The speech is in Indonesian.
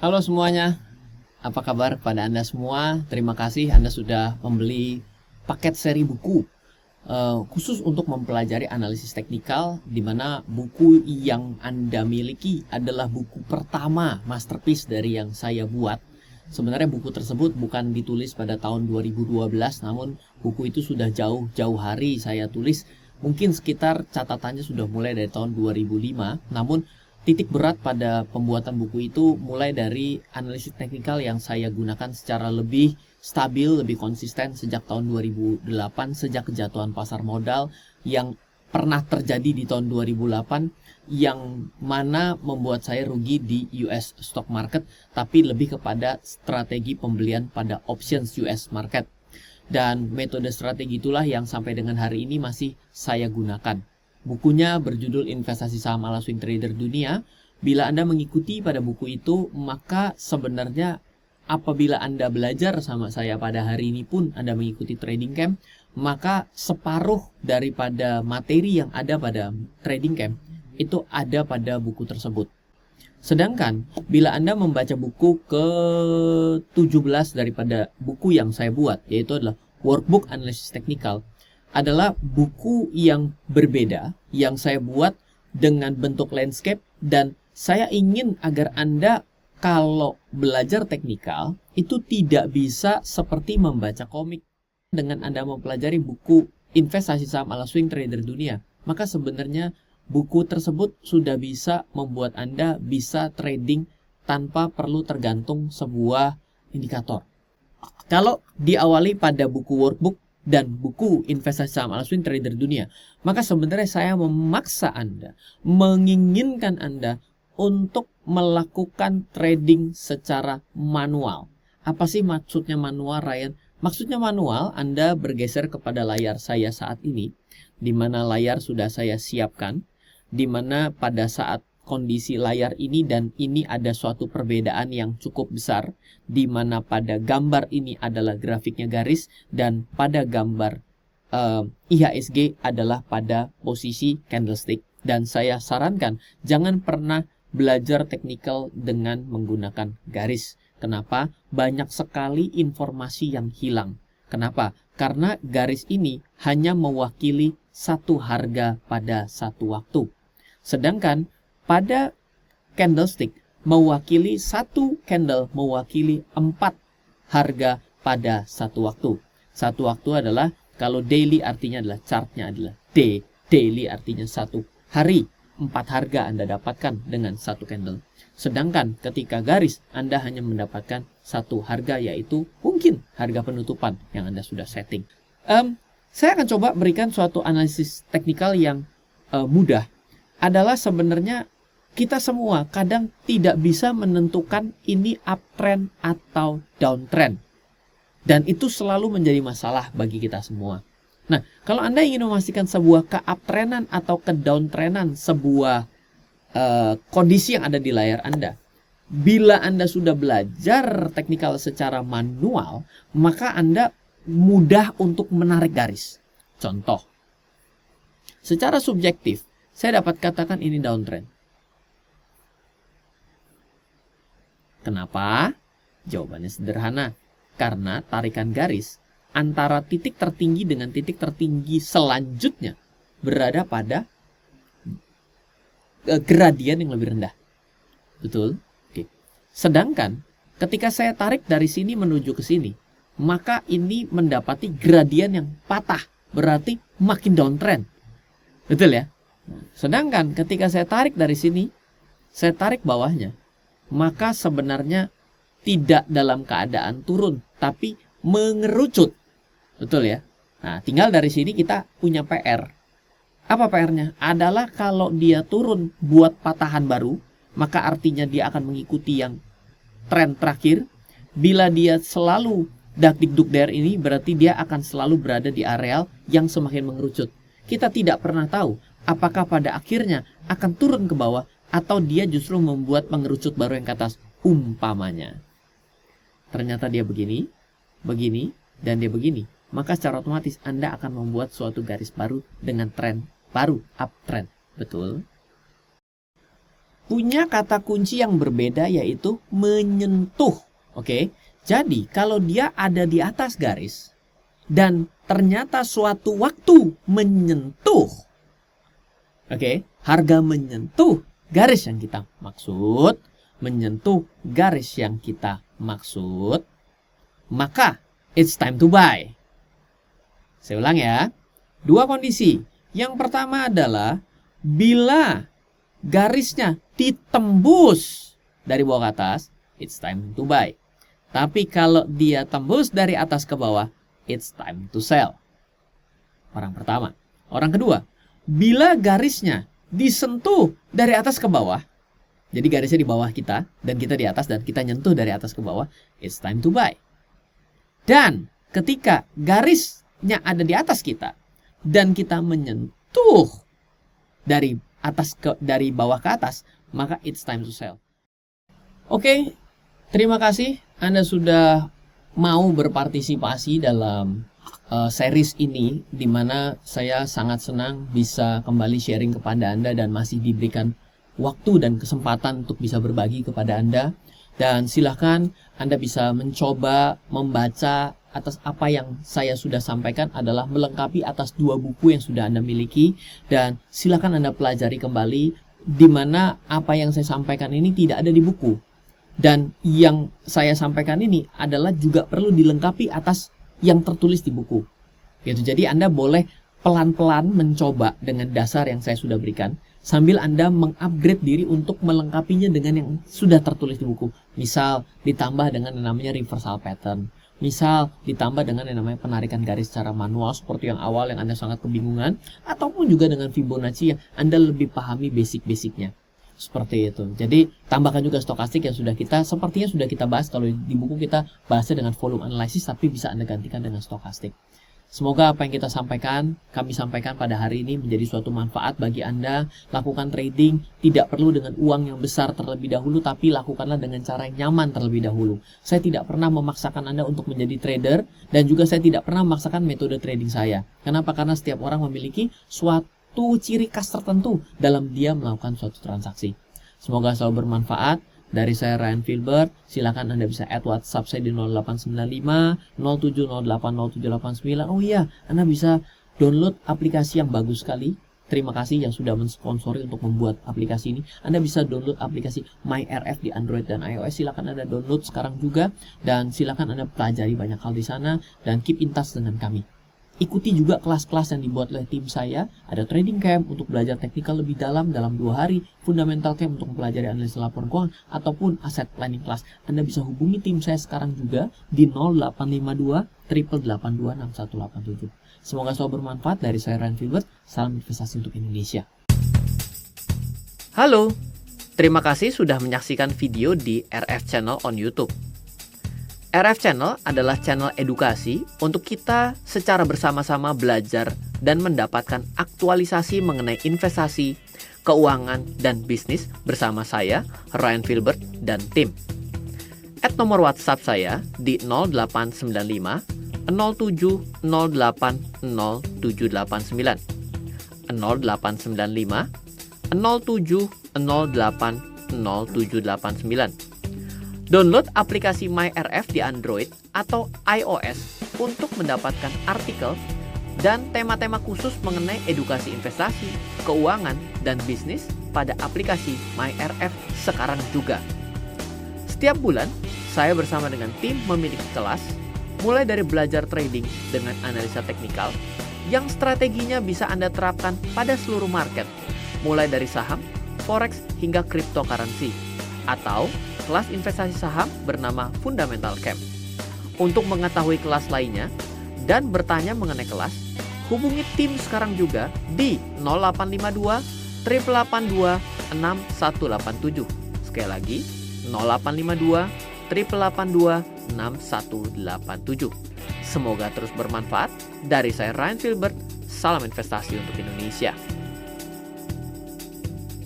Halo semuanya, apa kabar pada Anda semua? Terima kasih Anda sudah membeli paket seri buku khusus untuk mempelajari analisis teknikal, di mana buku yang Anda miliki adalah buku pertama masterpiece dari yang saya buat. Sebenarnya buku tersebut bukan ditulis pada tahun 2012, namun buku itu sudah jauh-jauh hari saya tulis. Mungkin sekitar catatannya sudah mulai dari tahun 2005, namun titik berat pada pembuatan buku itu mulai dari analisis teknikal yang saya gunakan secara lebih stabil, lebih konsisten sejak tahun 2008, sejak kejatuhan pasar modal yang pernah terjadi di tahun 2008, yang mana membuat saya rugi di US stock market, tapi lebih kepada strategi pembelian pada options US market. Dan metode strategi itulah yang sampai dengan hari ini masih saya gunakan. Bukunya berjudul Investasi Saham ala Swing Trader Dunia. Bila Anda mengikuti pada buku itu, maka sebenarnya apabila Anda belajar sama saya pada hari ini pun Anda mengikuti trading camp, maka separuh daripada materi yang ada pada trading camp itu ada pada buku tersebut. Sedangkan bila Anda membaca buku ke-17 daripada buku yang saya buat, yaitu adalah Workbook Analysis Technical, adalah buku yang berbeda yang saya buat dengan bentuk landscape, dan saya ingin agar Anda kalau belajar teknikal itu tidak bisa seperti membaca komik. Dengan Anda mempelajari buku Investasi Saham ala Swing Trader Dunia, maka sebenarnya buku tersebut sudah bisa membuat Anda bisa trading tanpa perlu tergantung sebuah indikator. Kalau diawali pada buku workbook dan buku Investasi Saham ala Swing Trader Dunia, maka sebenarnya saya memaksa Anda, menginginkan Anda untuk melakukan trading secara manual. Apa sih maksudnya manual, Ryan? Maksudnya manual, Anda bergeser kepada layar saya saat ini, di mana layar sudah saya siapkan, di mana pada saat kondisi layar ini dan ini ada suatu perbedaan yang cukup besar, di mana pada gambar ini adalah grafiknya garis dan pada gambar IHSG adalah pada posisi candlestick. Dan saya sarankan jangan pernah belajar teknikal dengan menggunakan garis. Kenapa? Banyak sekali informasi yang hilang. Kenapa? Karena garis ini hanya mewakili satu harga pada satu waktu. Sedangkan pada candlestick mewakili satu candle, mewakili 4 harga pada satu waktu. Satu waktu adalah, kalau daily artinya adalah chartnya adalah D, daily artinya satu hari. 4 harga Anda dapatkan dengan satu candle. Sedangkan ketika garis, Anda hanya mendapatkan satu harga, yaitu mungkin harga penutupan yang Anda sudah setting. Saya akan coba berikan suatu analisis teknikal yang mudah. Adalah sebenarnya kita semua kadang tidak bisa menentukan ini uptrend atau downtrend. Dan itu selalu menjadi masalah bagi kita semua. Nah, kalau Anda ingin memastikan sebuah ke-uptrendan atau ke-downtrendan sebuah kondisi yang ada di layar Anda, bila Anda sudah belajar teknikal secara manual, maka Anda mudah untuk menarik garis. Contoh, secara subjektif, saya dapat katakan ini downtrend. Kenapa? Jawabannya sederhana. Karena tarikan garis antara titik tertinggi dengan titik tertinggi selanjutnya berada pada gradien yang lebih rendah. Betul? Oke. Sedangkan ketika saya tarik dari sini menuju ke sini, maka ini mendapati gradien yang patah. Berarti makin downtrend. Betul ya? Sedangkan ketika saya tarik dari sini, saya tarik bawahnya, maka sebenarnya tidak dalam keadaan turun, tapi mengerucut. Betul ya? Nah, tinggal dari sini kita punya PR. Apa PR-nya? Adalah kalau dia turun buat patahan baru, maka artinya dia akan mengikuti yang tren terakhir. Bila dia selalu dakdikduk ini, berarti dia akan selalu berada di areal yang semakin mengerucut. Kita tidak pernah tahu apakah pada akhirnya akan turun ke bawah atau dia justru membuat pengerucut baru yang ke atas, umpamanya. Ternyata dia begini, begini, dan dia begini. Maka secara otomatis Anda akan membuat suatu garis baru dengan tren baru, uptrend. Betul? punya kata kunci yang berbeda yaitu menyentuh. Oke. Jadi kalau dia ada di atas garis dan ternyata suatu waktu menyentuh, oke, harga menyentuh garis yang kita maksud, maka it's time to buy. Saya ulang ya. Dua kondisi. Yang pertama adalah bila garisnya ditembus dari bawah ke atas, it's time to buy. Tapi kalau dia tembus dari atas ke bawah, it's time to sell. Orang pertama. Orang kedua, bila garisnya disentuh dari atas ke bawah, jadi garisnya di bawah kita, dan kita di atas, dan kita nyentuh dari atas ke bawah, it's time to buy. Dan ketika garisnya ada di atas kita, dan kita menyentuh dari bawah ke atas, maka it's time to sell. Oke, terima kasih Anda sudah mau berpartisipasi dalam series ini, di mana saya sangat senang bisa kembali sharing kepada Anda dan masih diberikan waktu dan kesempatan untuk bisa berbagi kepada Anda. Dan silahkan Anda bisa mencoba membaca atas apa yang saya sudah sampaikan adalah melengkapi atas 2 buku yang sudah Anda miliki. Dan silahkan Anda pelajari kembali di mana apa yang saya sampaikan ini tidak ada di buku. Dan yang saya sampaikan ini adalah juga perlu dilengkapi atas yang tertulis di buku. Gitu. Jadi Anda boleh pelan-pelan mencoba dengan dasar yang saya sudah berikan, sambil Anda mengupgrade diri untuk melengkapinya dengan yang sudah tertulis di buku. Misal ditambah dengan yang namanya reversal pattern. Misal ditambah dengan yang namanya penarikan garis secara manual seperti yang awal yang Anda sangat kebingungan, ataupun juga dengan Fibonacci yang Anda lebih pahami basic-basicnya. Seperti itu. Jadi tambahkan juga stokastik yang sepertinya sudah kita bahas. Kalau di buku kita bahasnya dengan volume analysis, tapi bisa Anda gantikan dengan stokastik. Semoga apa yang kami sampaikan pada hari ini menjadi suatu manfaat bagi Anda. Lakukan trading tidak perlu dengan uang yang besar terlebih dahulu, tapi lakukanlah dengan cara yang nyaman terlebih dahulu. Saya tidak pernah memaksakan Anda untuk menjadi trader, dan juga saya tidak pernah memaksakan metode trading saya. Kenapa? Karena setiap orang memiliki suatu ciri khas tertentu dalam dia melakukan suatu transaksi. Semoga selalu bermanfaat. Dari saya Ryan Filbert, silakan Anda bisa add WhatsApp saya di 0895 0708 0789. Oh iya, Anda bisa download aplikasi yang bagus sekali. Terima kasih yang sudah mensponsori untuk membuat aplikasi ini. Anda bisa download aplikasi MyRF di Android dan iOS. Silakan Anda download sekarang juga, dan silakan Anda pelajari banyak hal di sana, dan keep in touch dengan kami. Ikuti juga kelas-kelas yang dibuat oleh tim saya. Ada trading camp untuk belajar teknikal lebih dalam 2 hari, fundamental camp untuk mempelajari analisis laporan keuangan, ataupun aset planning class. Anda bisa hubungi tim saya sekarang juga di 0852 882 6187. Semoga selalu bermanfaat. Dari saya Ryan Filbert, salam investasi untuk Indonesia. Halo, terima kasih sudah menyaksikan video di RF Channel on YouTube. RF Channel adalah channel edukasi untuk kita secara bersama-sama belajar dan mendapatkan aktualisasi mengenai investasi, keuangan, dan bisnis bersama saya, Ryan Filbert, dan tim. Add nomor WhatsApp saya di 0895 07 08 0789 0895 07 08 0789. Download aplikasi MyRF di Android atau iOS untuk mendapatkan artikel dan tema-tema khusus mengenai edukasi investasi, keuangan, dan bisnis pada aplikasi MyRF sekarang juga. Setiap bulan, saya bersama dengan tim memiliki kelas, mulai dari belajar trading dengan analisa teknikal, yang strateginya bisa Anda terapkan pada seluruh market, mulai dari saham, forex, hingga cryptocurrency, atau kelas investasi saham bernama Fundamental Camp. Untuk mengetahui kelas lainnya dan bertanya mengenai kelas, hubungi tim sekarang juga di 0852 882 6187. Sekali lagi, 0852 882 6187. Semoga terus bermanfaat. Dari saya Ryan Filbert, salam investasi untuk Indonesia.